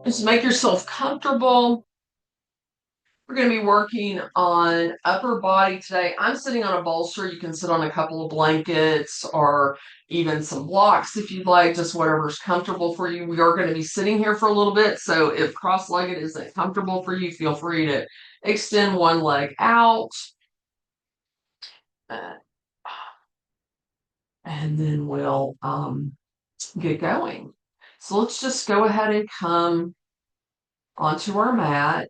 Just make yourself comfortable. We're going to be working on upper body today. I'm sitting on a bolster. You can sit on a couple of blankets or even some blocks if you'd like, just whatever's comfortable for you. We are going to be sitting here for a little bit. So if cross-legged isn't comfortable for you, feel free to extend one leg out. Uh, and then we'll get going. So let's just go ahead and come onto our mat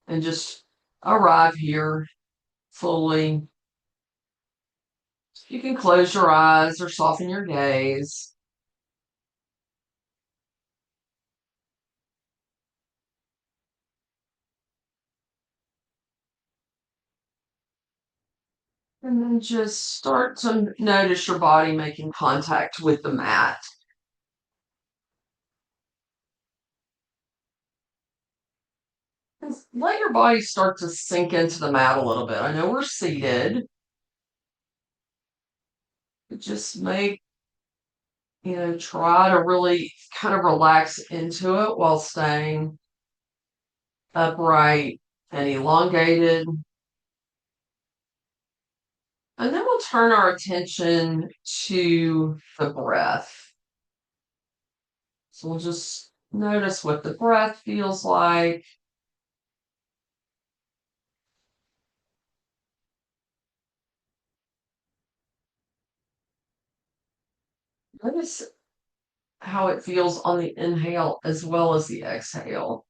and just arrive here fully. You can close your eyes or soften your gaze. And then just start to notice your body making contact with the mat. And let your body start to sink into the mat a little bit. I know we're seated, but just try to really kind of relax into it while staying upright and elongated. And then we'll turn our attention to the breath. So we'll just notice what the breath feels like. Notice how it feels on the inhale as well as the exhale.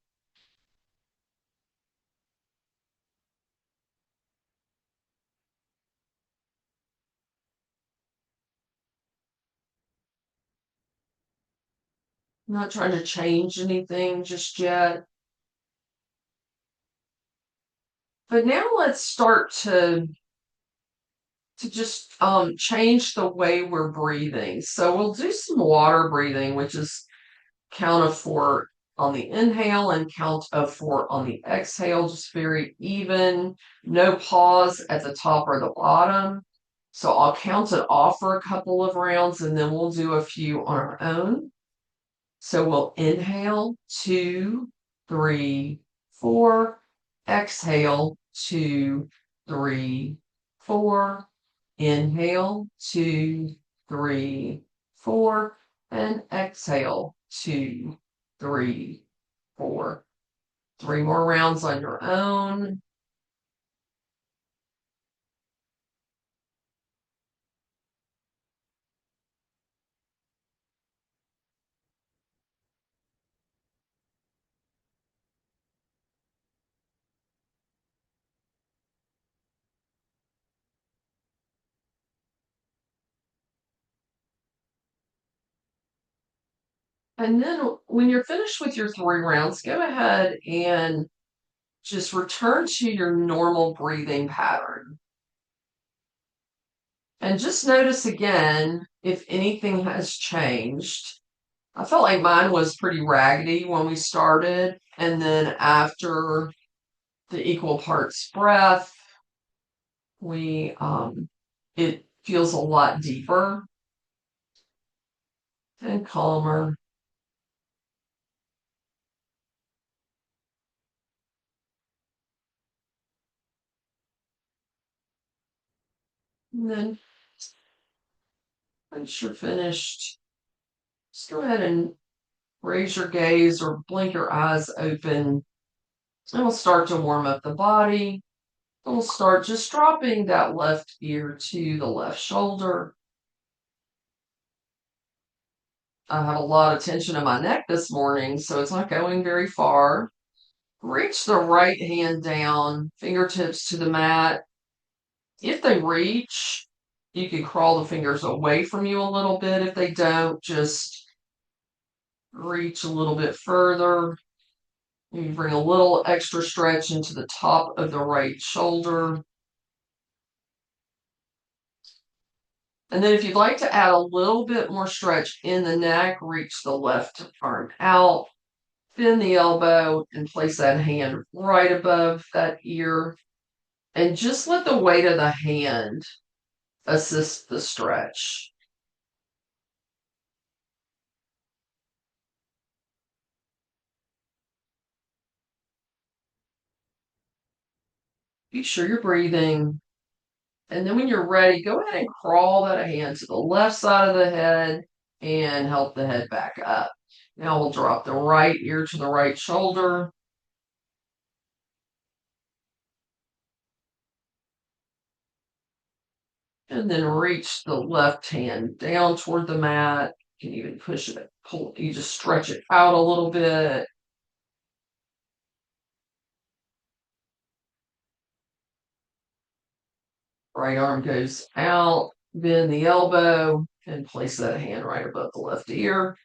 I'm not trying to change anything just yet. But now let's start to just change the way we're breathing. So we'll do some water breathing, which is count of 4 on the inhale and count of 4 on the exhale, just very even, no pause at the top or the bottom. So I'll count it off for a couple of rounds and then we'll do a few on our own. So we'll inhale 2, 3, 4, exhale 2, 3, 4, inhale 2, 3, 4, and exhale 2, 3, 4. 3 more rounds on your own. And then when you're finished with your 3 rounds, go ahead and just return to your normal breathing pattern. And just notice again if anything has changed. I felt like mine was pretty raggedy when we started, and then after the equal parts breath, we it feels a lot deeper and calmer. And then once you're finished, just go ahead and raise your gaze or blink your eyes open, and we'll start to warm up the body. We'll start just dropping that left ear to the left shoulder. I have a lot of tension in my neck this morning, so it's not going very far. Reach the right hand down, fingertips to the mat. If they reach, you can crawl the fingers away from you a little bit. If they don't, just reach a little bit further. You bring a little extra stretch into the top of the right shoulder. And then if you'd like to add a little bit more stretch in the neck, reach the left arm out, bend the elbow, and place that hand right above that ear. And just let the weight of the hand assist the stretch. Be sure you're breathing. And then when you're ready, go ahead and crawl that hand to the left side of the head and help the head back up. Now we'll drop the right ear to the right shoulder. And then reach the left hand down toward the mat. You can even push it, pull, you just stretch it out a little bit. Right arm goes out, bend the elbow, and place that hand right above the left ear.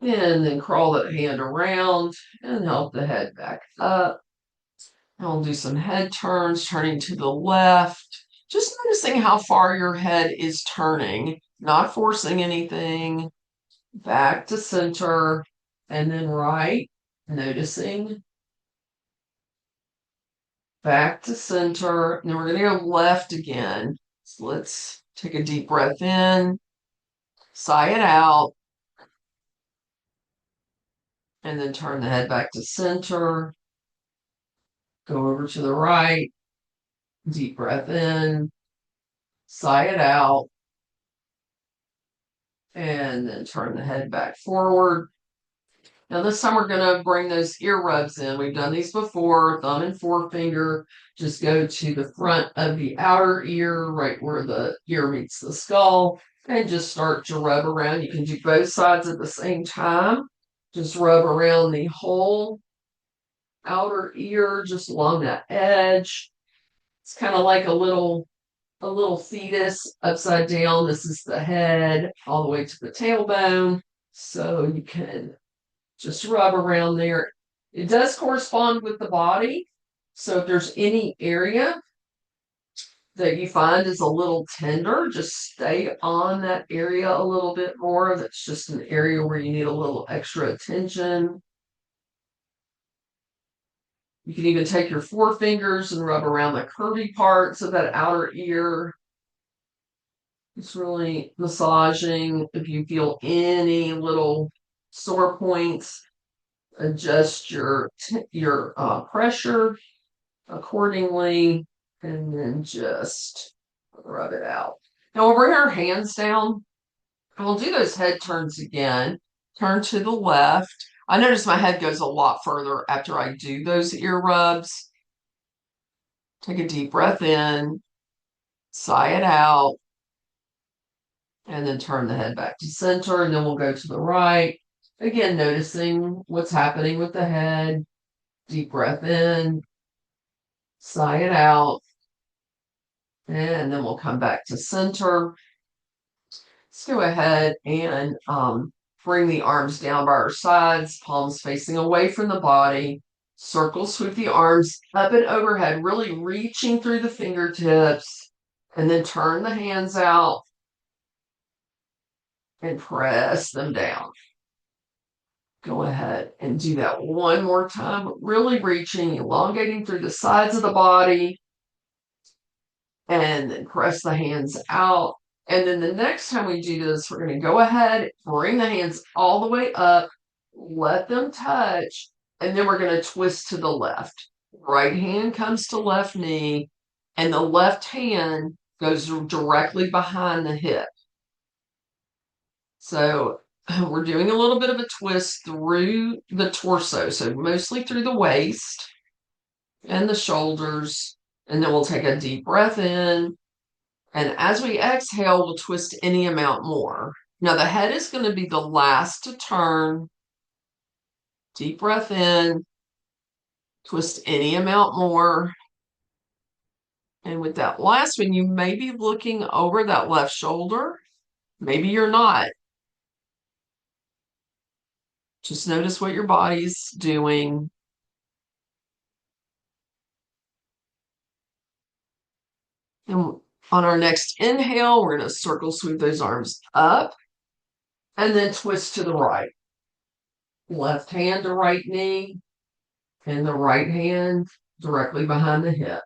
And then crawl that hand around and help the head back up. And we'll do some head turns, turning to the left. Just noticing how far your head is turning, not forcing anything. Back to center, and then right, noticing. Back to center. And then we're going to go left again. So let's take a deep breath in, sigh it out, and then turn the head back to center. Go over to the right, deep breath in, sigh it out, and then turn the head back forward. Now this time we're going to bring those ear rubs in. We've done these before, thumb and forefinger. Just go to the front of the outer ear, right where the ear meets the skull, and just start to rub around. You can do both sides at the same time. Just rub around the whole outer ear, just along that edge. It's kind of like a little fetus upside down. This is the head all the way to the tailbone. So you can just rub around there. It does correspond with the body. So if there's any area that you find is a little tender, just stay on that area a little bit more. That's just an area where you need a little extra attention. You can even take your forefingers and rub around the curvy parts of that outer ear. It's really massaging. If you feel any little sore points, adjust your pressure accordingly, and then just rub it out. Now we'll bring our hands down and we'll do those head turns again. Turn to the left. I notice my head goes a lot further after I do those ear rubs. Take a deep breath in, sigh it out, and then turn the head back to center. And then we'll go to the right. Again, noticing what's happening with the head. Deep breath in, sigh it out, and then we'll come back to center. Let's go ahead and bring the arms down by our sides, palms facing away from the body. Circle, sweep the arms up and overhead, really reaching through the fingertips, and then turn the hands out and press them down. Go ahead and do that one more time, really reaching, elongating through the sides of the body, and then press the hands out. And then the next time we do this, we're going to go ahead, bring the hands all the way up, let them touch, and then we're going to twist to the left. Right hand comes to left knee, and the left hand goes directly behind the hip. So we're doing a little bit of a twist through the torso, so mostly through the waist and the shoulders. And then we'll take a deep breath in. And as we exhale, we'll twist any amount more. Now the head is going to be the last to turn. Deep breath in, twist any amount more. And with that last one, you may be looking over that left shoulder. Maybe you're not. Just notice what your body's doing. And on our next inhale, we're going to circle sweep those arms up and then twist to the right. Left hand to right knee and the right hand directly behind the hip.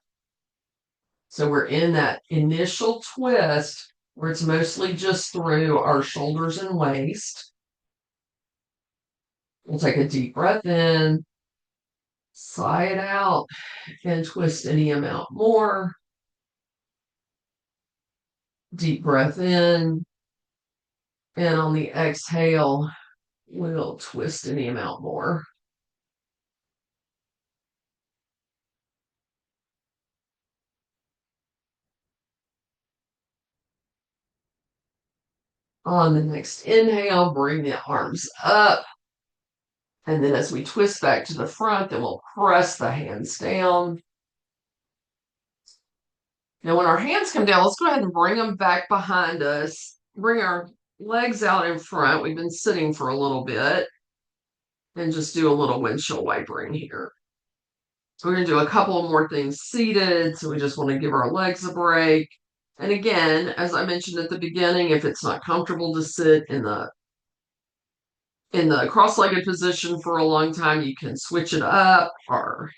So we're in that initial twist where it's mostly just through our shoulders and waist. We'll take a deep breath in, sigh it out, and twist any amount more. Deep breath in, and on the exhale, we'll twist any amount more. On the next inhale, bring the arms up. And then as we twist back to the front, then we'll press the hands down. Now, when our hands come down, let's go ahead and bring them back behind us. Bring our legs out in front. We've been sitting for a little bit. And just do a little windshield wipering here. So we're going to do a couple more things seated. So we just want to give our legs a break. And again, as I mentioned at the beginning, if it's not comfortable to sit in the cross-legged position for a long time, you can switch it up or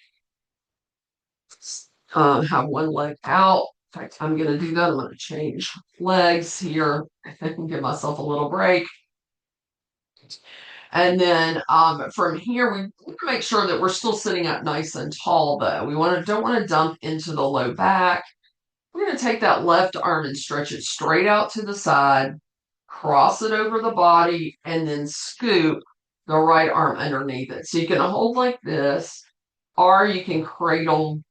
have one leg out. In fact, I'm going to do that. I'm going to change legs here and give myself a little break. And then from here, we want to make sure that we're still sitting up nice and tall, though. We don't want to dump into the low back. We're going to take that left arm and stretch it straight out to the side, cross it over the body, and then scoop the right arm underneath it. So you can hold like this, or you can cradle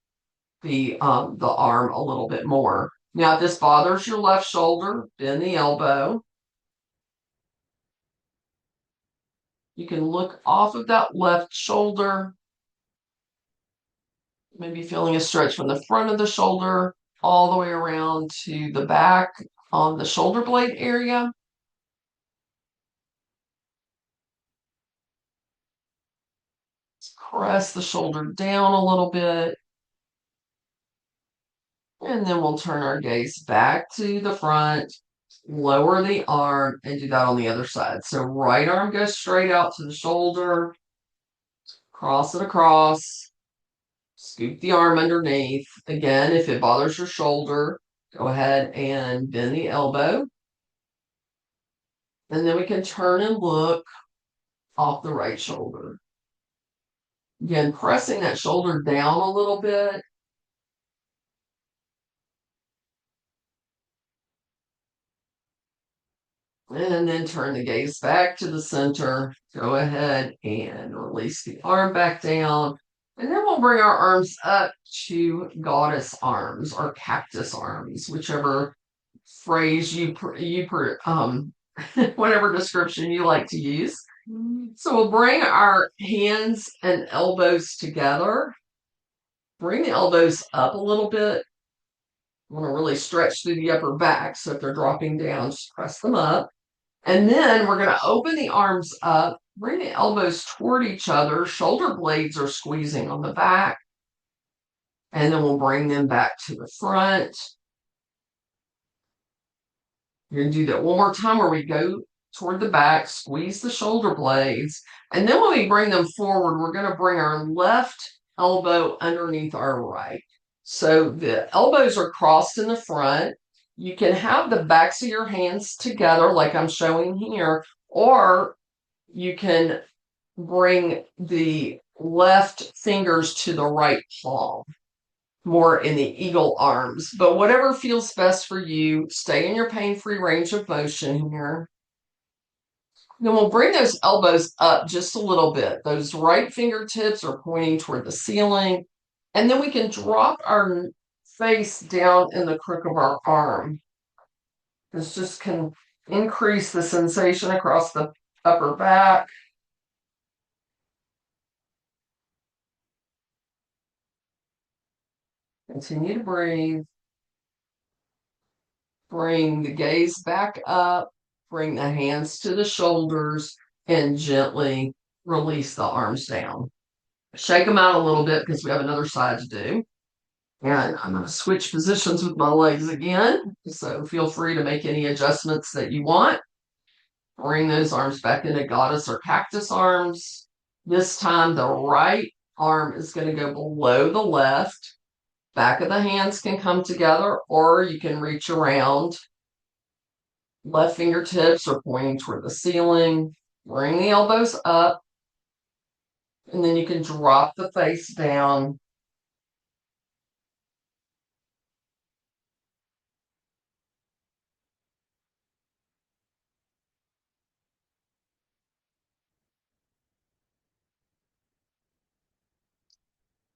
the arm a little bit more. Now, if this bothers your left shoulder, bend the elbow. You can look off of that left shoulder, maybe feeling a stretch from the front of the shoulder all the way around to the back on the shoulder blade area. Press the shoulder down a little bit. And then we'll turn our gaze back to the front, lower the arm, and do that on the other side. So right arm goes straight out to the shoulder, cross it across, scoop the arm underneath. Again, if it bothers your shoulder, go ahead and bend the elbow. And then we can turn and look off the right shoulder. Again, pressing that shoulder down a little bit. And then turn the gaze back to the center. Go ahead and release the arm back down. And then we'll bring our arms up to goddess arms or cactus arms, whichever phrase whatever description you like to use. So we'll bring our hands and elbows together. Bring the elbows up a little bit. Want to really stretch through the upper back. So if they're dropping down, just press them up. And then we're going to open the arms up, bring the elbows toward each other. Shoulder blades are squeezing on the back. And then we'll bring them back to the front. You're going to do that one more time where we go toward the back, squeeze the shoulder blades. And then when we bring them forward, we're going to bring our left elbow underneath our right. So the elbows are crossed in the front. You can have the backs of your hands together like I'm showing here, or you can bring the left fingers to the right palm, more in the eagle arms. But whatever feels best for you, stay in your pain-free range of motion here. Then we'll bring those elbows up just a little bit. Those right fingertips are pointing toward the ceiling. And then we can drop our face down in the crook of our arm. This just can increase the sensation across the upper back. Continue to breathe. Bring the gaze back up. Bring the hands to the shoulders and gently release the arms down. Shake them out a little bit because we have another side to do. And I'm going to switch positions with my legs again. So feel free to make any adjustments that you want. Bring those arms back into goddess or cactus arms. This time the right arm is going to go below the left. Back of the hands can come together, or you can reach around Left fingertips are pointing toward the ceiling. Bring the elbows up, and then you can drop the face down.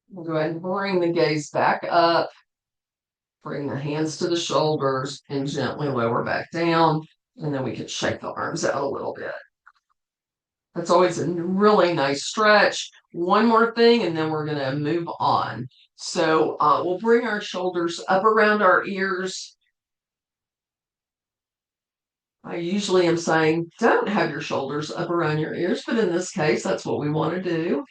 We'll go ahead and bring the gaze back up. Bring the hands to the shoulders and gently lower back down. And then we can shake the arms out a little bit. That's always a really nice stretch. One more thing, and then we're going to move on. So we'll bring our shoulders up around our ears. I usually am saying don't have your shoulders up around your ears, but in this case, that's what we want to do.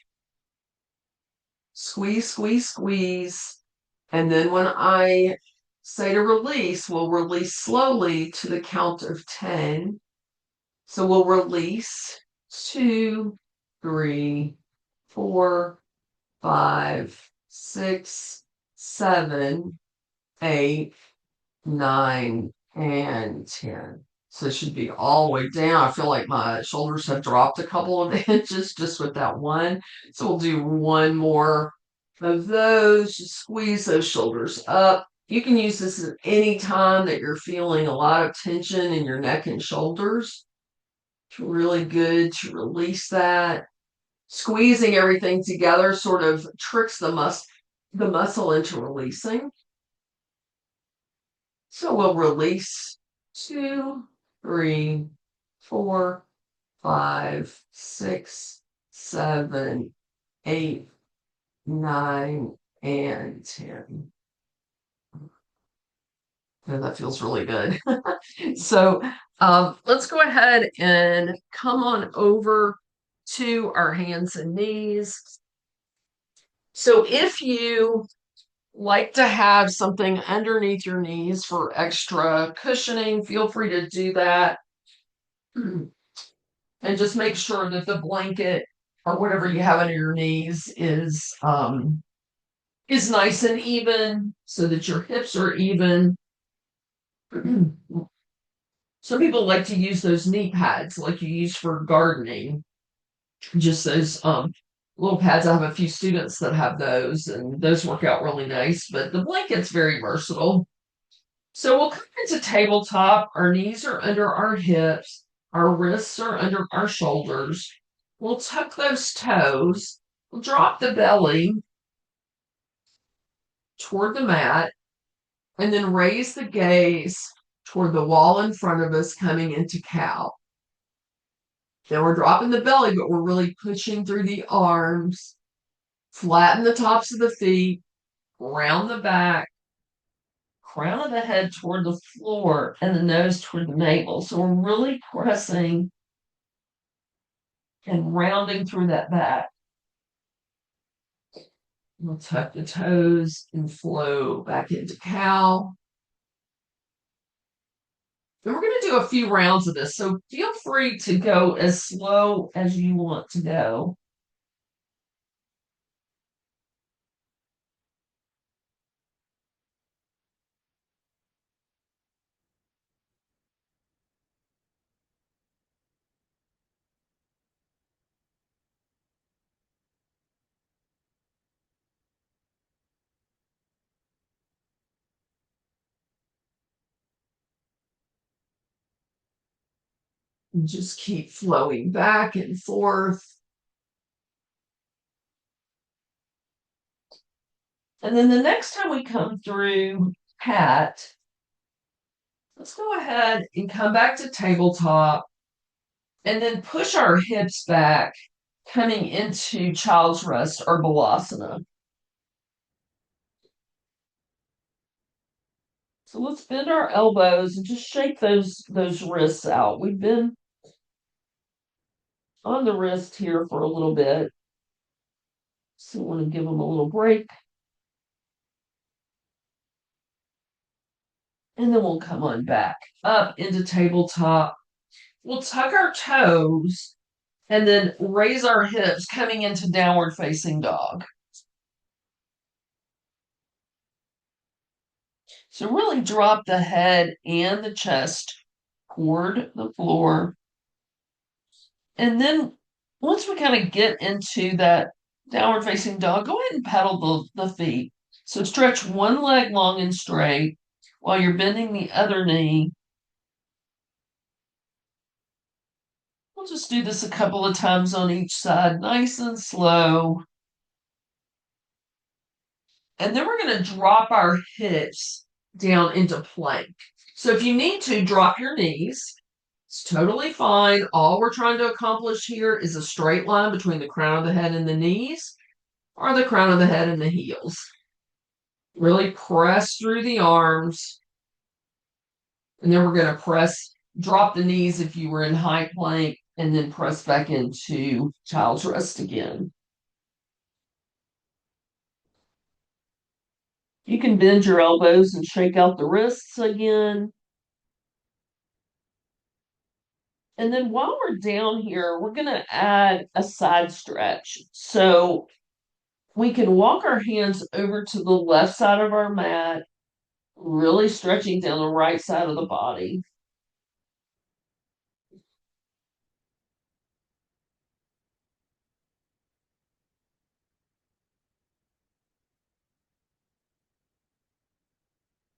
Squeeze, squeeze, squeeze. And then when I say to release, we'll release slowly to the count of 10. So we'll release 2, 3, 4, 5, 6, 7, 8, 9, and 10. So it should be all the way down. I feel like my shoulders have dropped a couple of inches just with that one. So we'll do one more of those. Just squeeze those shoulders up. You can use this at any time that you're feeling a lot of tension in your neck and shoulders. It's really good to release that. Squeezing everything together sort of tricks the muscle into releasing. So we'll release 2, 3, 4, 5, 6, 7, 8, 9, and 10. And that feels really good. So let's go ahead and come on over to our hands and knees. So if you like to have something underneath your knees for extra cushioning, feel free to do that. And just make sure that the blanket or whatever you have under your knees is nice and even so that your hips are even. Some people like to use those knee pads like you use for gardening. Just those little pads. I have a few students that have those, and those work out really nice. But the blanket's very versatile. So we'll come into tabletop. Our knees are under our hips. Our wrists are under our shoulders. We'll tuck those toes. We'll drop the belly toward the mat, and then raise the gaze toward the wall in front of us, coming into cow. Then we're dropping the belly, but we're really pushing through the arms. Flatten the tops of the feet, round the back, crown of the head toward the floor, and the nose toward the navel. So we're really pressing and rounding through that back. We'll tuck the toes and flow back into cow. And we're going to do a few rounds of this, so feel free to go as slow as you want to go. And just keep flowing back and forth. And then the next time we come through cat, let's go ahead and come back to tabletop and then push our hips back, coming into child's rest or balasana. So let's bend our elbows and just shake those wrists out. We've been on the wrist here for a little bit. So we want to give them a little break. And then we'll come on back up into tabletop. We'll tuck our toes and then raise our hips, coming into downward facing dog. So really drop the head and the chest toward the floor. And then once we kind of get into that downward facing dog, go ahead and pedal the feet. So stretch one leg long and straight while you're bending the other knee. We'll just do this a couple of times on each side, nice and slow. And then we're going to drop our hips down into plank. So if you need to, drop your knees. It's totally fine. All we're trying to accomplish here is a straight line between the crown of the head and the knees, or the crown of the head and the heels. Really press through the arms. And then we're going to drop the knees if you were in high plank, and then press back into child's rest again. You can bend your elbows and shake out the wrists again. And then while we're down here, we're going to add a side stretch. So we can walk our hands over to the left side of our mat, really stretching down the right side of the body.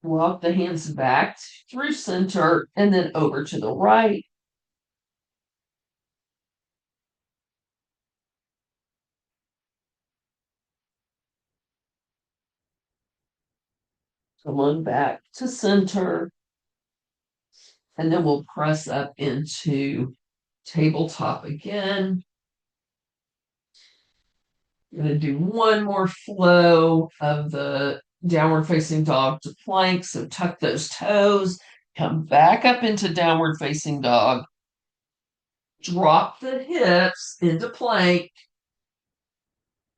Walk the hands back through center and then over to the right. Come on back to center. And then we'll press up into tabletop again. I'm going to do one more flow of the downward facing dog to plank. So tuck those toes, come back up into downward facing dog, drop the hips into plank,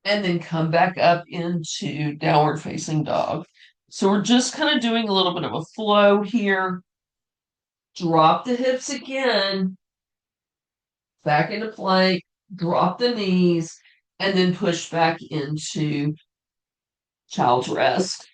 and then come back up into downward facing dog. So we're just kind of doing a little bit of a flow here. Drop the hips again, back into plank, drop the knees, and then push back into child's rest.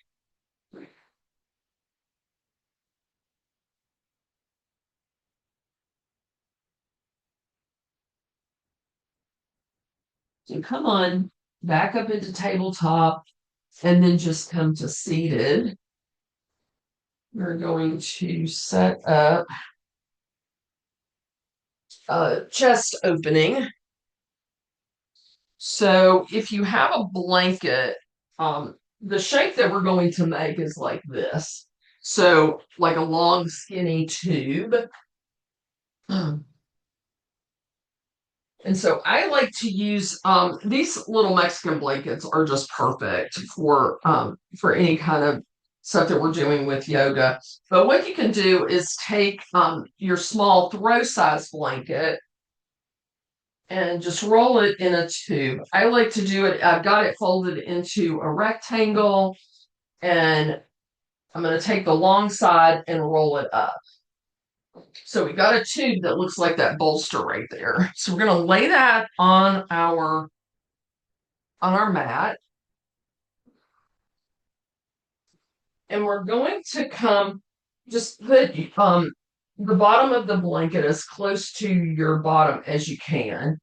So come on, back up into tabletop, and then just come to seated. We're going to set up a chest opening. So if you have a blanket, the shape that we're going to make is like this. So like a long skinny tube. And so I like to use these little Mexican blankets are just perfect for any kind of stuff that we're doing with yoga. But what you can do is take your small throw size blanket and just roll it in a tube. I like to do it, I've got it folded into a rectangle, and I'm going to take the long side and roll it up. So we got a tube that looks like that bolster right there. So we're going to lay that on our mat. And we're going to come just put the bottom of the blanket as close to your bottom as you can.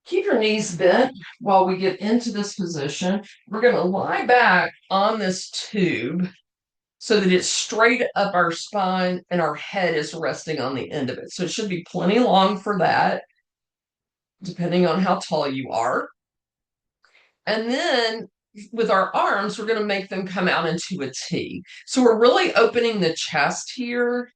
Keep your knees bent while we get into this position. We're going to lie back on this tube so that it's straight up our spine and our head is resting on the end of it. So it should be plenty long for that, depending on how tall you are. And then with our arms, we're going to make them come out into a T. So we're really opening the chest here.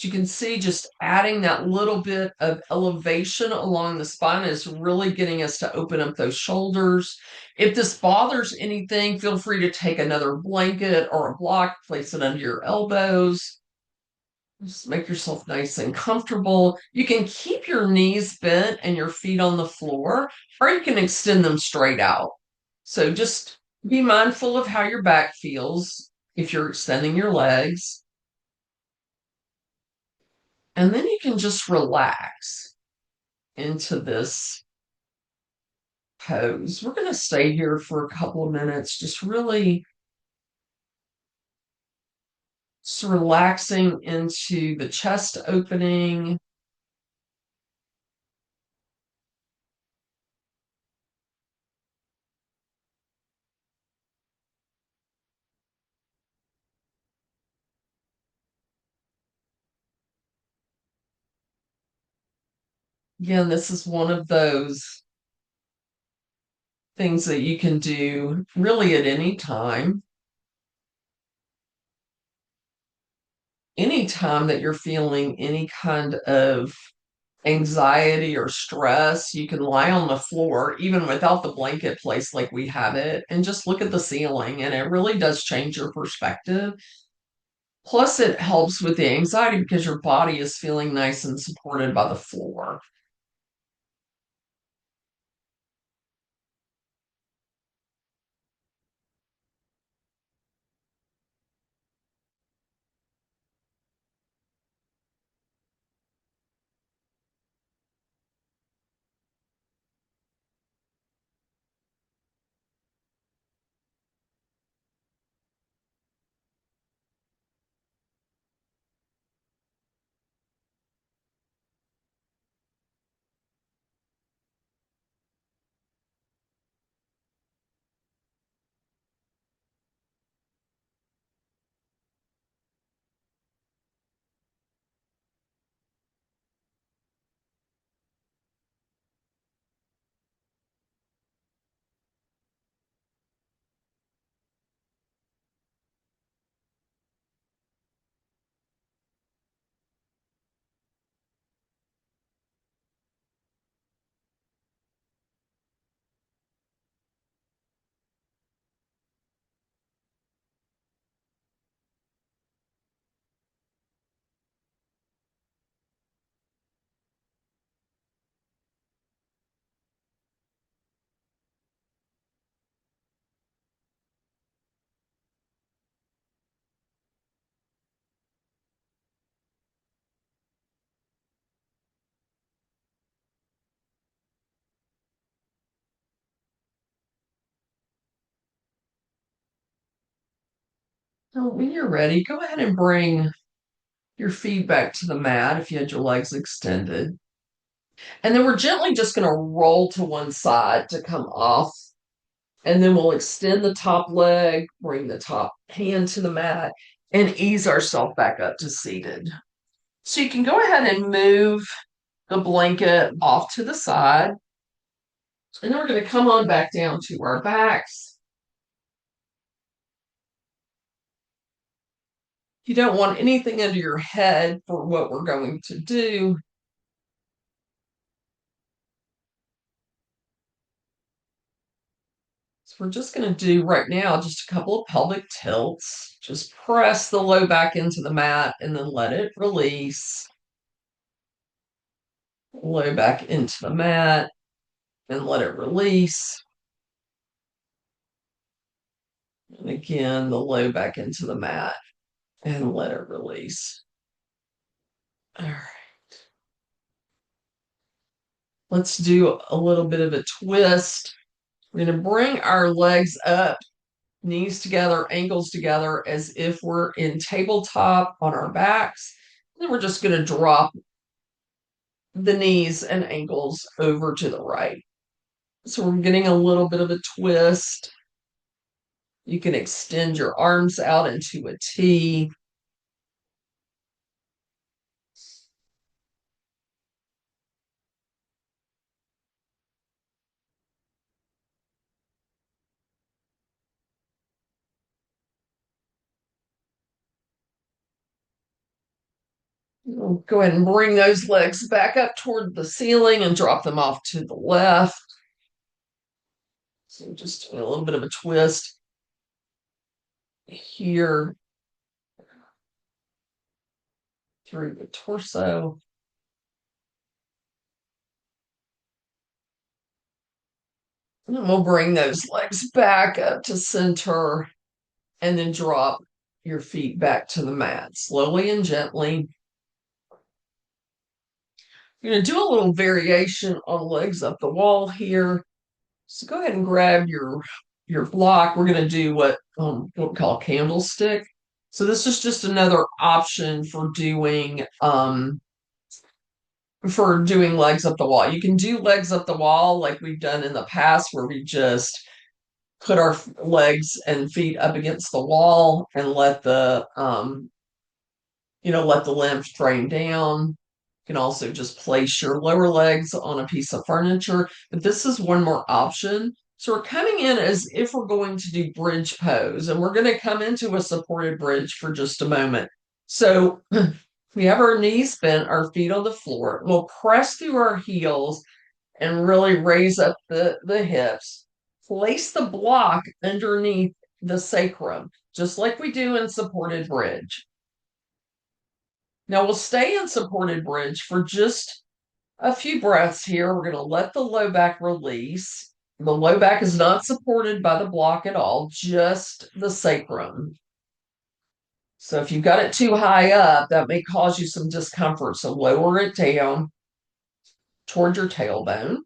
You can see just adding that little bit of elevation along the spine is really getting us to open up those shoulders. If this bothers anything, feel free to take another blanket or a block, place it under your elbows. Just make yourself nice and comfortable. You can keep your knees bent and your feet on the floor, or you can extend them straight out. So just be mindful of how your back feels if you're extending your legs. And then you can just relax into this pose. We're going to stay here for a couple of minutes, just really Just relaxing into the chest opening. Again, this is one of those things that you can do really at any time. Anytime that you're feeling any kind of anxiety or stress, you can lie on the floor, even without the blanket placed like we have it, and just look at the ceiling. And it really does change your perspective. Plus, it helps with the anxiety because your body is feeling nice and supported by the floor. So when you're ready, go ahead and bring your feet back to the mat if you had your legs extended. And then we're gently just going to roll to one side to come off. And then we'll extend the top leg, bring the top hand to the mat, and ease ourselves back up to seated. So you can go ahead and move the blanket off to the side. And then we're going to come on back down to our backs. You don't want anything under your head for what we're going to do. So we're just going to do right now just a couple of pelvic tilts. Just press the low back into the mat and then let it release. Low back into the mat and let it release. And again, the low back into the mat and let it release. All right. Let's do a little bit of a twist. We're going to bring our legs up, knees together, ankles together, as if we're in tabletop on our backs. Then we're just going to drop the knees and ankles over to the right. So we're getting a little bit of a twist. You can extend your arms out into a T. We'll go ahead and bring those legs back up toward the ceiling and drop them off to the left. So just doing a little bit of a twist here through the torso. And then we'll bring those legs back up to center and then drop your feet back to the mat slowly and gently. You're going to do a little variation on legs up the wall here. So go ahead and grab your block. We're going to do what we call a candlestick. So this is just another option for doing legs up the wall. You can do legs up the wall like we've done in the past, where we just put our legs and feet up against the wall and let the lymph drain down. You can also just place your lower legs on a piece of furniture, but this is one more option. So we're coming in as if we're going to do bridge pose, and we're going to come into a supported bridge for just a moment. So we have our knees bent, our feet on the floor. We'll press through our heels and really raise up the hips. Place the block underneath the sacrum, just like we do in supported bridge. Now we'll stay in supported bridge for just a few breaths here. We're going to let the low back release. The low back is not supported by the block at all, just the sacrum. So if you've got it too high up, that may cause you some discomfort. So lower it down toward your tailbone.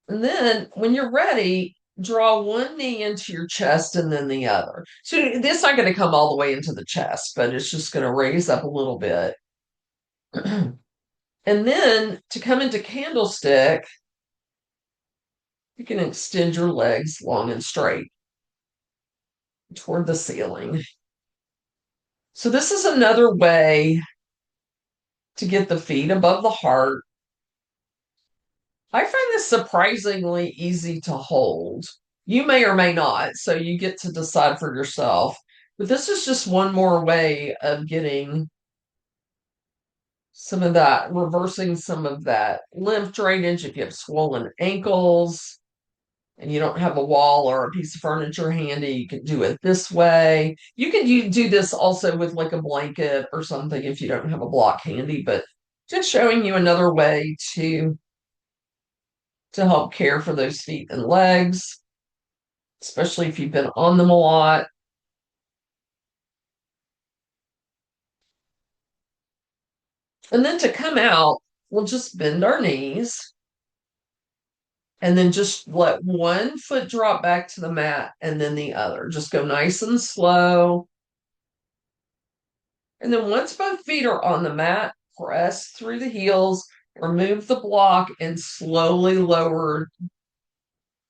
And then when you're ready, draw one knee into your chest and then the other. So this not going to come all the way into the chest, but it's just going to raise up a little bit. And then to come into candlestick, you can extend your legs long and straight toward the ceiling. So this is another way to get the feet above the heart. I find this surprisingly easy to hold. You may or may not, so you get to decide for yourself. But this is just one more way of getting some of that, reversing some of that lymph drainage. If you have swollen ankles and you don't have a wall or a piece of furniture handy, you can do it this way. You can do this also with like a blanket or something if you don't have a block handy, but just showing you another way to help care for those feet and legs, especially if you've been on them a lot. And then to come out, we'll just bend our knees and then just let one foot drop back to the mat and then the other. Just go nice and slow. And then once both feet are on the mat, press through the heels, remove the block, and slowly lower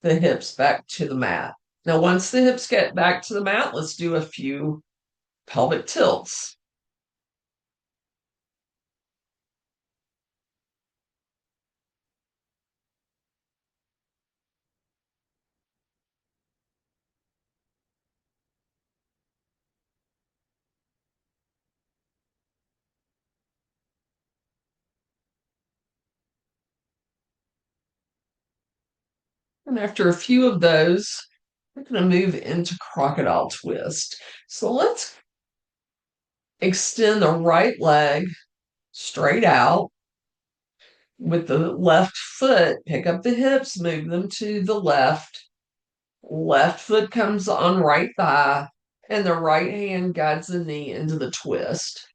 the hips back to the mat. Now, once the hips get back to the mat, let's do a few pelvic tilts. And after a few of those, we're going to move into crocodile twist. So let's extend the right leg straight out with the left foot. Pick up the hips, move them to the left. Left foot comes on right thigh, and the right hand guides the knee into the twist.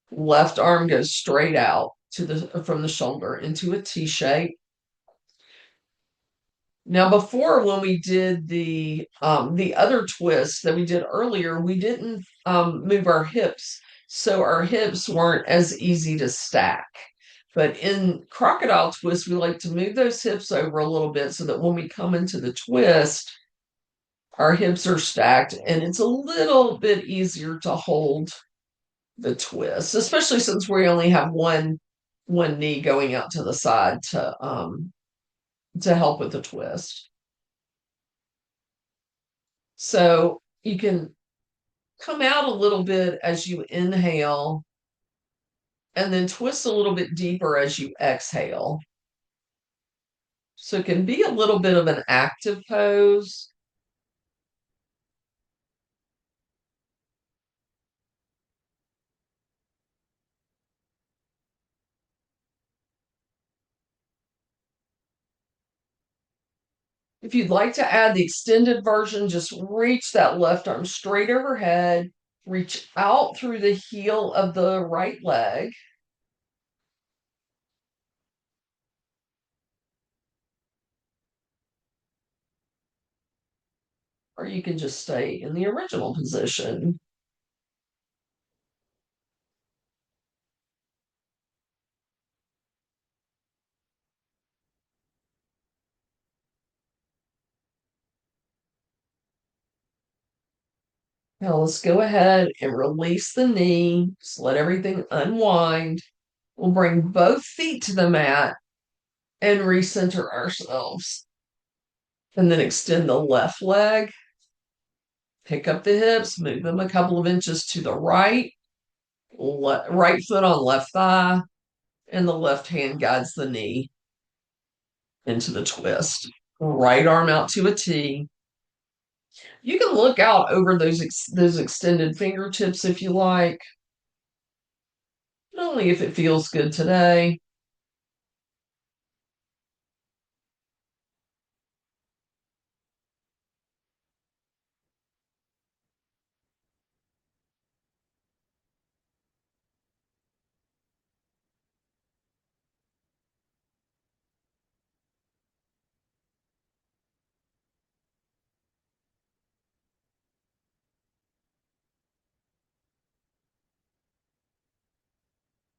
Left arm goes straight out from the shoulder into a T shape. Now, before when we did the other twist that we did earlier, we didn't move our hips, so our hips weren't as easy to stack. But in crocodile twist, we like to move those hips over a little bit so that when we come into the twist, our hips are stacked and it's a little bit easier to hold the twist, especially since we only have one knee going out to the side to help with the twist. So you can come out a little bit as you inhale and then twist a little bit deeper as you exhale. So it can be a little bit of an active pose. If you'd like to add the extended version, just reach that left arm straight overhead, reach out through the heel of the right leg. or you can just stay in the original position. Now let's go ahead and release the knee. Just let everything unwind. We'll bring both feet to the mat and recenter ourselves. And then extend the left leg, pick up the hips, move them a couple of inches to the right, right foot on left thigh, and the left hand guides the knee into the twist. Right arm out to a T. You can look out over those extended fingertips if you like, but only if it feels good today.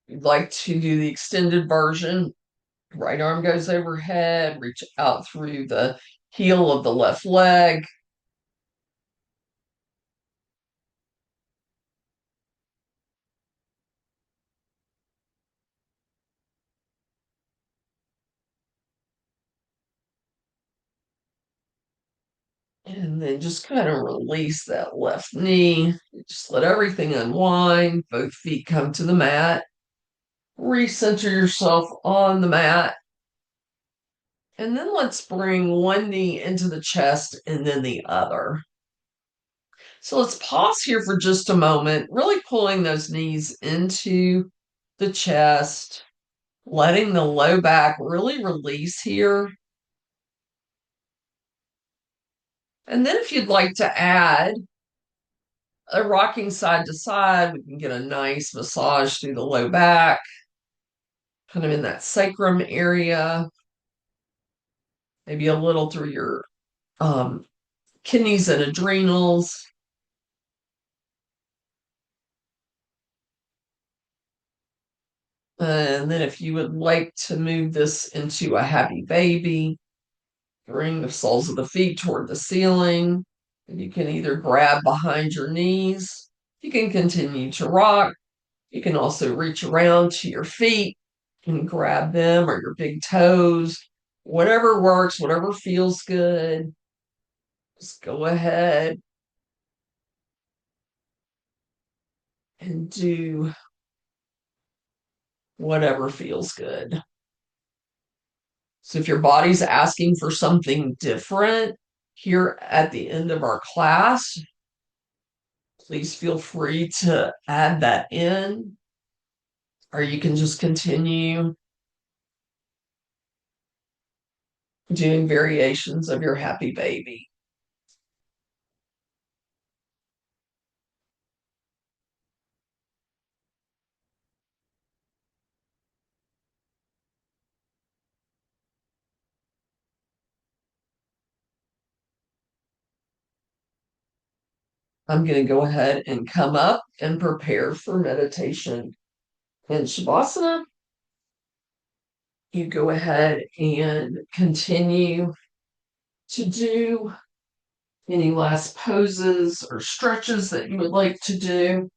You'd like to do the extended version. Right arm goes overhead, reach out through the heel of the left leg. And then just kind of release that left knee. Just let everything unwind. Both feet come to the mat. Recenter yourself on the mat. And then let's bring one knee into the chest and then the other. So let's pause here for just a moment, really pulling those knees into the chest, letting the low back really release here. And then if you'd like to add a rocking side to side, we can get a nice massage through the low back, kind of in that sacrum area, maybe a little through your kidneys and adrenals. And then if you would like to move this into a happy baby, bring the soles of the feet toward the ceiling. And you can either grab behind your knees. You can continue to rock. You can also reach around to your feet and grab them or your big toes. Whatever works, whatever feels good. Just go ahead and do whatever feels good. So if your body's asking for something different here at the end of our class, please feel free to add that in, or you can just continue doing variations of your happy baby. I'm going to go ahead and come up and prepare for meditation in Shavasana. You go ahead and continue to do any last poses or stretches that you would like to do.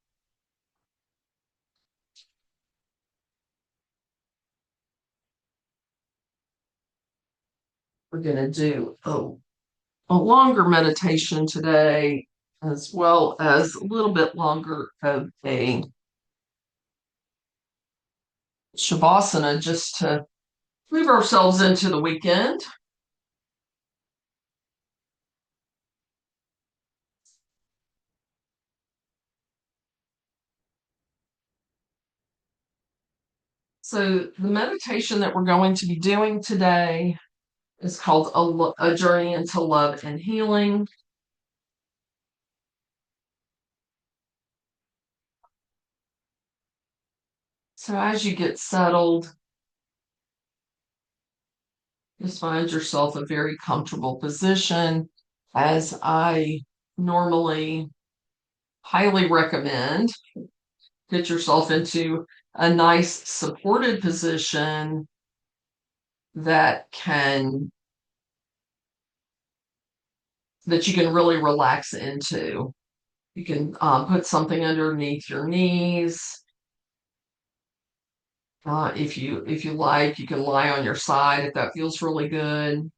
We're going to do a longer meditation today, as well as a little bit longer of a Shavasana just to move ourselves into the weekend. So, the meditation that we're going to be doing today is called A Journey into Love and Healing. So, as you get settled, just find yourself a very comfortable position. as I normally highly recommend, get yourself into a nice supported position that you can really relax into. You can put something underneath your knees. If you like, you can lie on your side if that feels really good.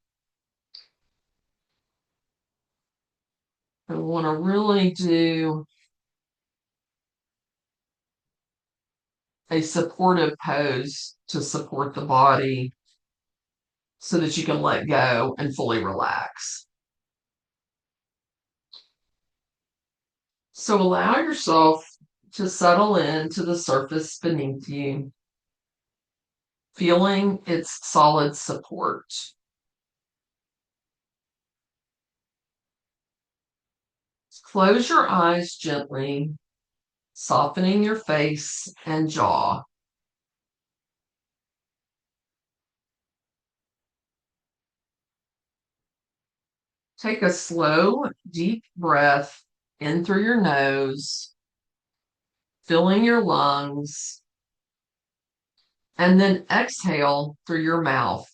I want to really do a supportive pose to support the body so that you can let go and fully relax. So allow yourself to settle into the surface beneath you, feeling its solid support. Close your eyes gently, softening your face and jaw. Take a slow, deep breath in through your nose, filling your lungs, and then exhale through your mouth,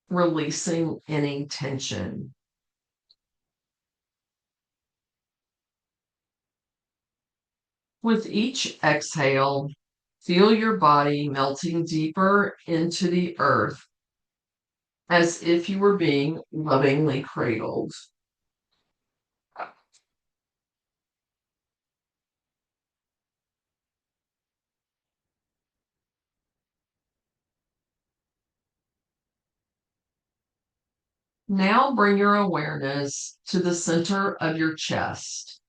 releasing any tension. With each exhale, feel your body melting deeper into the earth as if you were being lovingly cradled. Now bring your awareness to the center of your chest,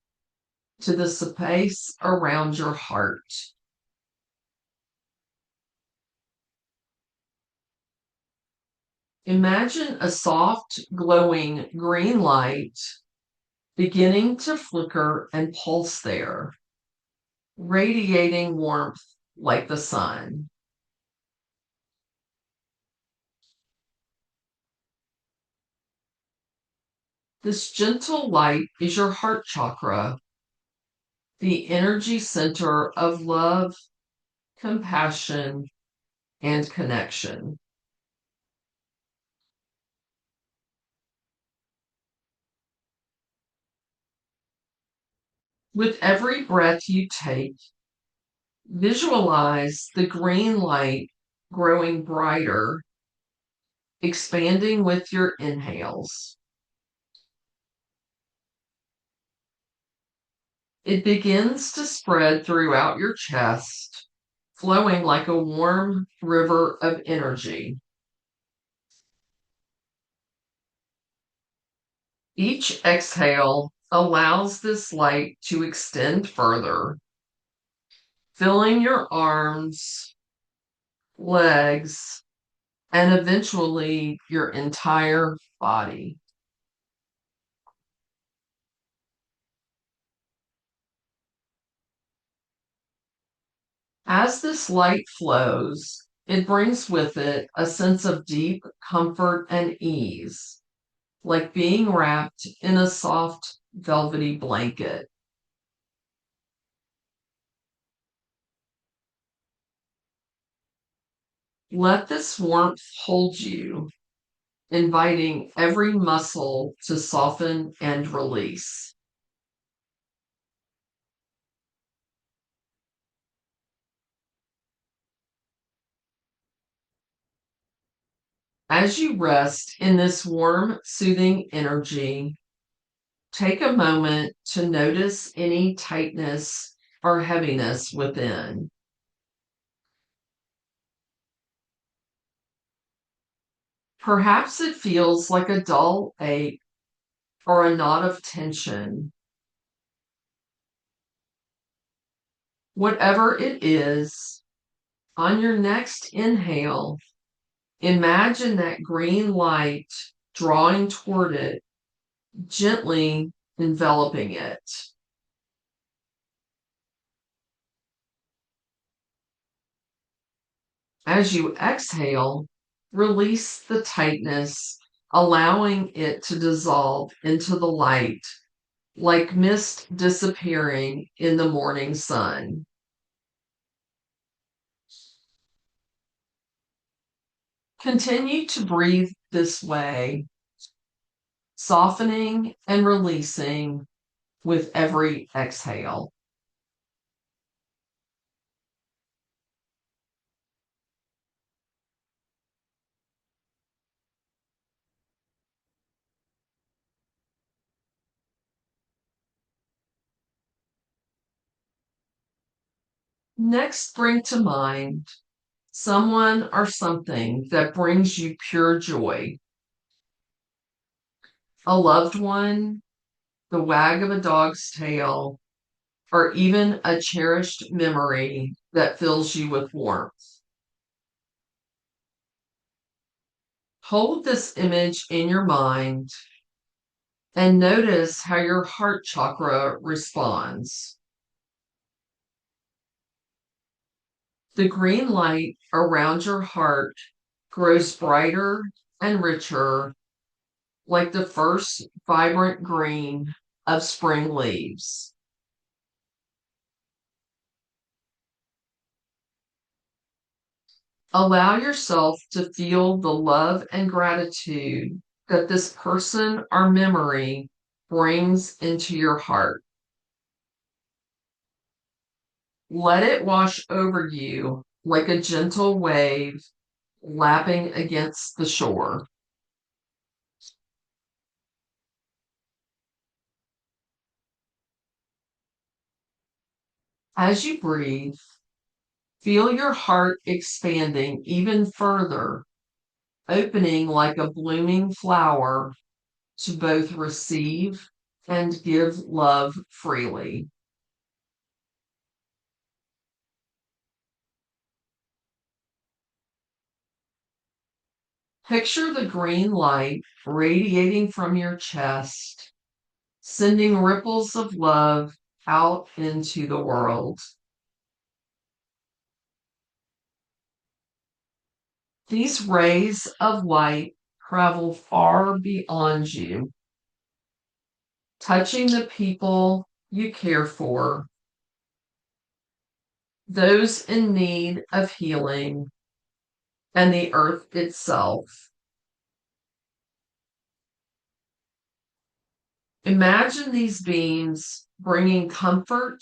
to the space around your heart. Imagine a soft, glowing green light beginning to flicker and pulse there, radiating warmth like the sun. This gentle light is your heart chakra, the energy center of love, compassion, and connection. With every breath you take, visualize the green light growing brighter, expanding with your inhales. It begins to spread throughout your chest, flowing like a warm river of energy. Each exhale allows this light to extend further, filling your arms, legs, and eventually your entire body. As this light flows, it brings with it a sense of deep comfort and ease, like being wrapped in a soft, velvety blanket. Let this warmth hold you, inviting every muscle to soften and release. As you rest in this warm, soothing energy, take a moment to notice any tightness or heaviness within. Perhaps it feels like a dull ache or a knot of tension. Whatever it is, on your next inhale, imagine that green light drawing toward it, gently enveloping it. As you exhale, release the tightness allowing it to dissolve into the light like mist disappearing in the morning sun. Continue to breathe this way, softening and releasing with every exhale. Next, bring to mind someone or something that brings you pure joy. A loved one, the wag of a dog's tail, or even a cherished memory that fills you with warmth. Hold this image in your mind and notice how your heart chakra responds. The green light around your heart grows brighter and richer, like the first vibrant green of spring leaves. Allow yourself to feel the love and gratitude that this person or memory brings into your heart. Let it wash over you like a gentle wave lapping against the shore. As you breathe, feel your heart expanding even further, opening like a blooming flower to both receive and give love freely. Picture the green light radiating from your chest, sending ripples of love out into the world. These rays of light travel far beyond you, touching the people you care for, those in need of healing, and the earth itself. Imagine these beams bringing comfort,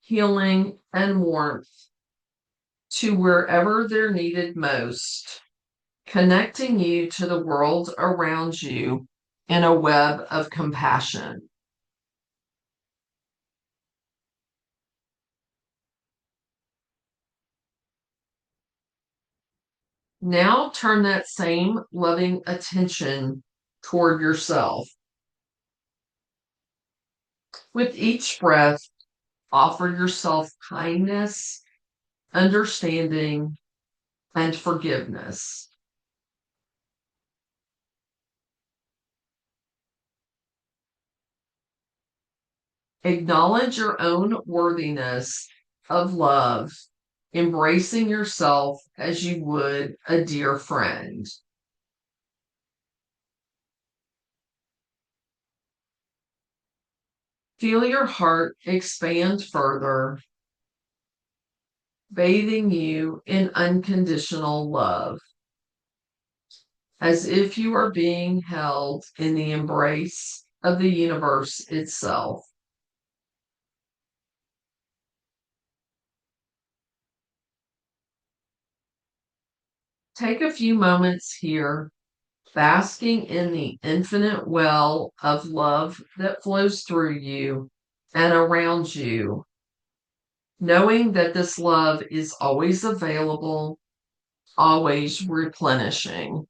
healing, and warmth to wherever they're needed most, connecting you to the world around you in a web of compassion. Now turn that same loving attention toward yourself. With each breath, offer yourself kindness, understanding, and forgiveness. Acknowledge your own worthiness of love, embracing yourself as you would a dear friend. Feel your heart expand further, bathing you in unconditional love, as if you are being held in the embrace of the universe itself. Take a few moments here, basking in the infinite well of love that flows through you and around you, knowing that this love is always available, always replenishing.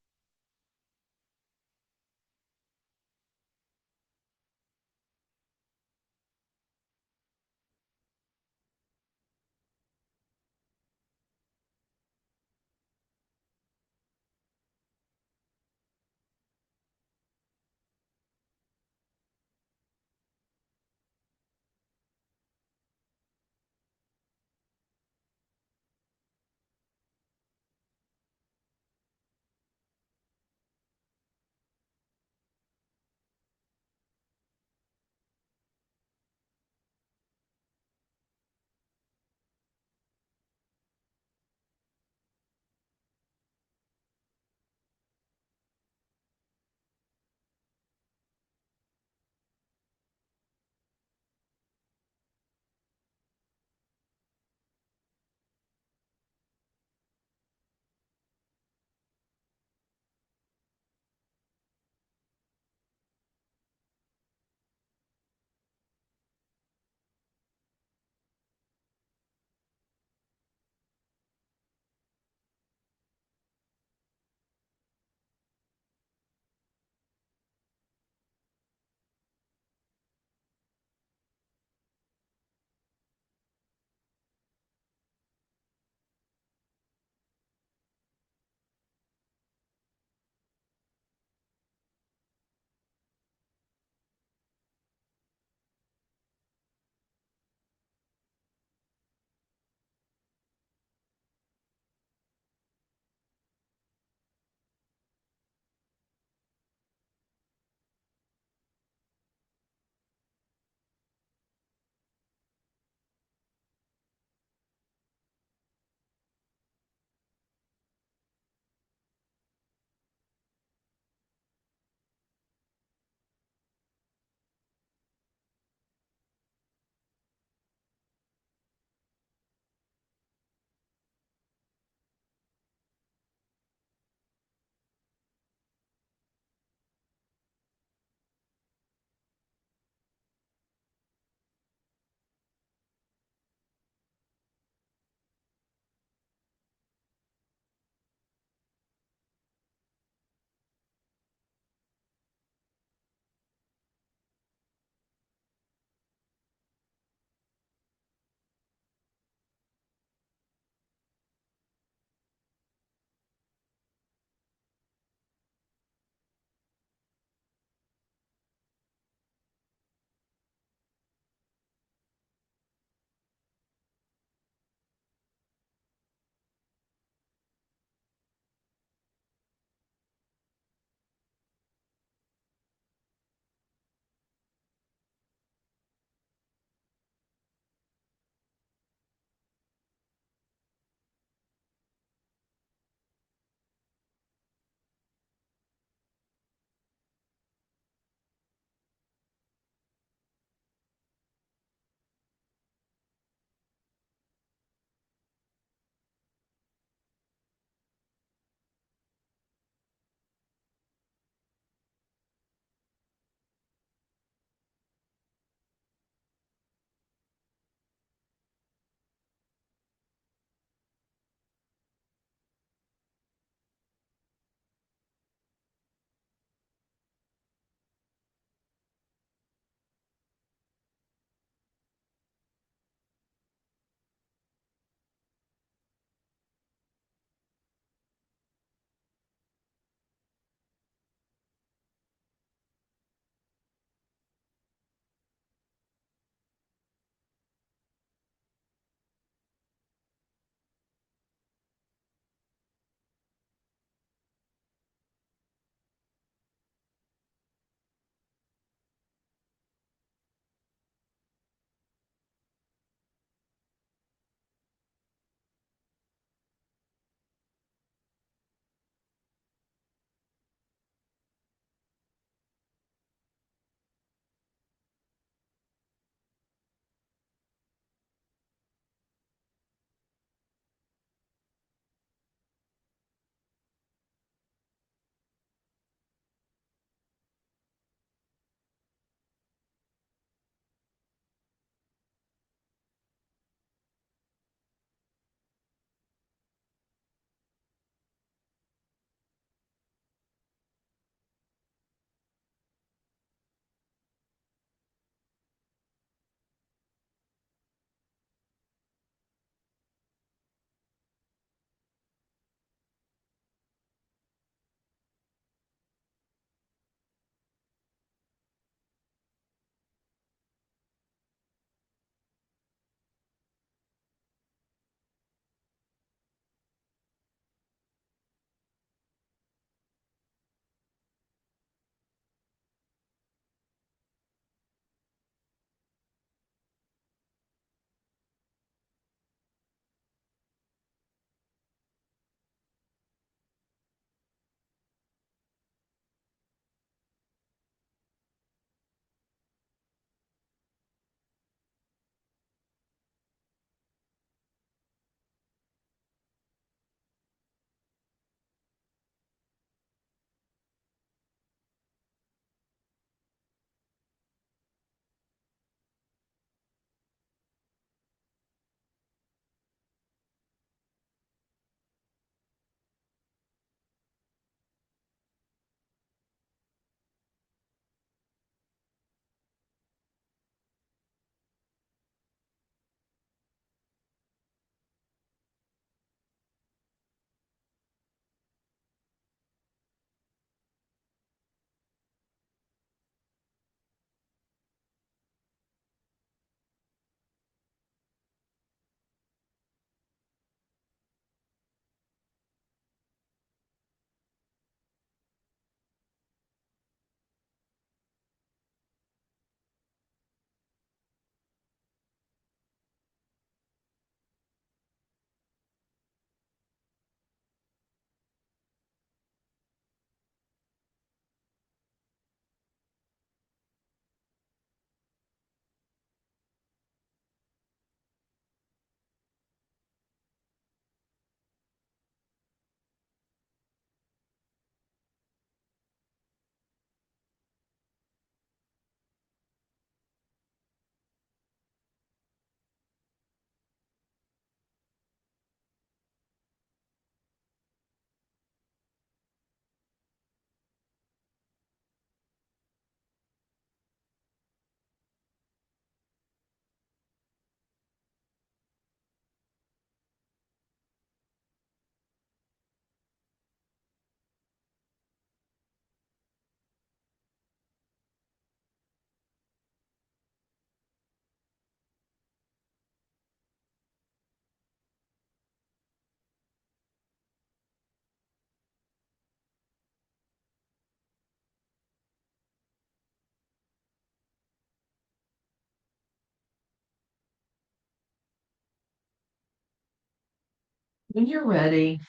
When you're ready,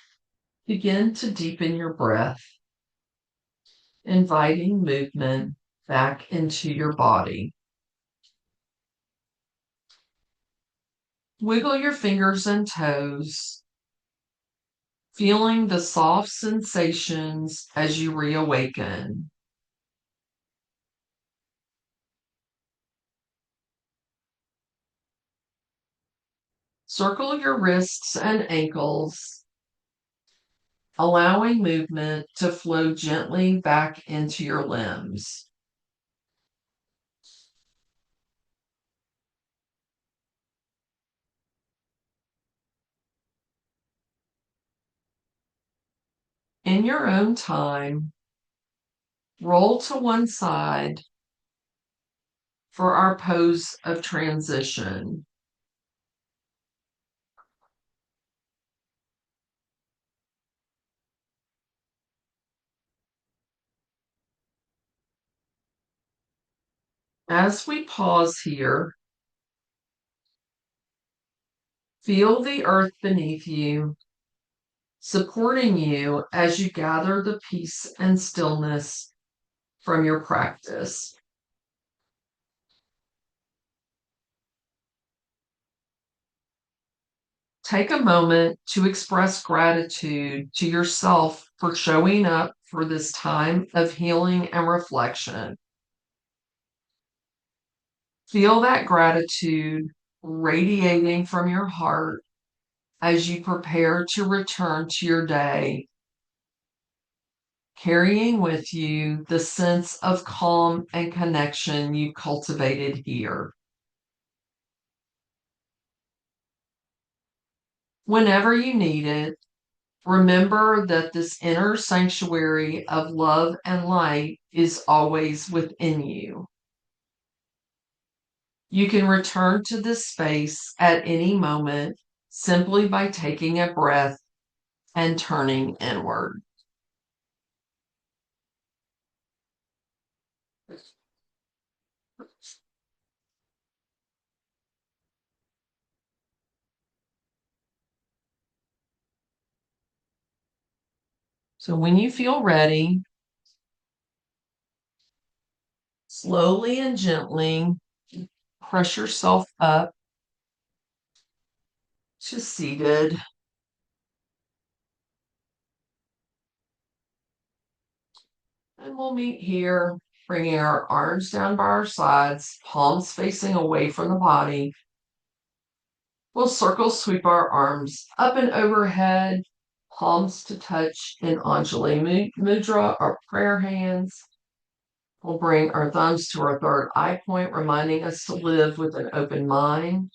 begin to deepen your breath, inviting movement back into your body. Wiggle your fingers and toes, feeling the soft sensations as you reawaken. Circle your wrists and ankles, allowing movement to flow gently back into your limbs. In your own time, roll to one side for our pose of transition. As we pause here, feel the earth beneath you, supporting you as you gather the peace and stillness from your practice. Take a moment to express gratitude to yourself for showing up for this time of healing and reflection. Feel that gratitude radiating from your heart as you prepare to return to your day, carrying with you the sense of calm and connection you cultivated here. Whenever you need it, remember that this inner sanctuary of love and light is always within you. You can return to this space at any moment simply by taking a breath and turning inward. So when you feel ready, slowly and gently press yourself up to seated. And we'll meet here, bringing our arms down by our sides, palms facing away from the body. We'll circle sweep our arms up and overhead, palms to touch in Anjali Mudra, our prayer hands. We'll bring our thumbs to our third eye point, reminding us to live with an open mind.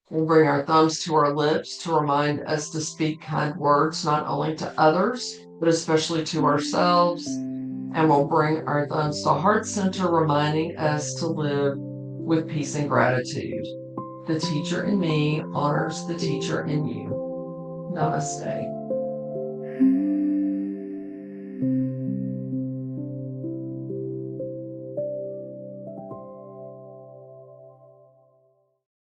We'll bring our thumbs to our lips to remind us to speak kind words, not only to others, but especially to ourselves. And we'll bring our thumbs to heart center, reminding us to live with peace and gratitude. The teacher in me honors the teacher in you. Namaste.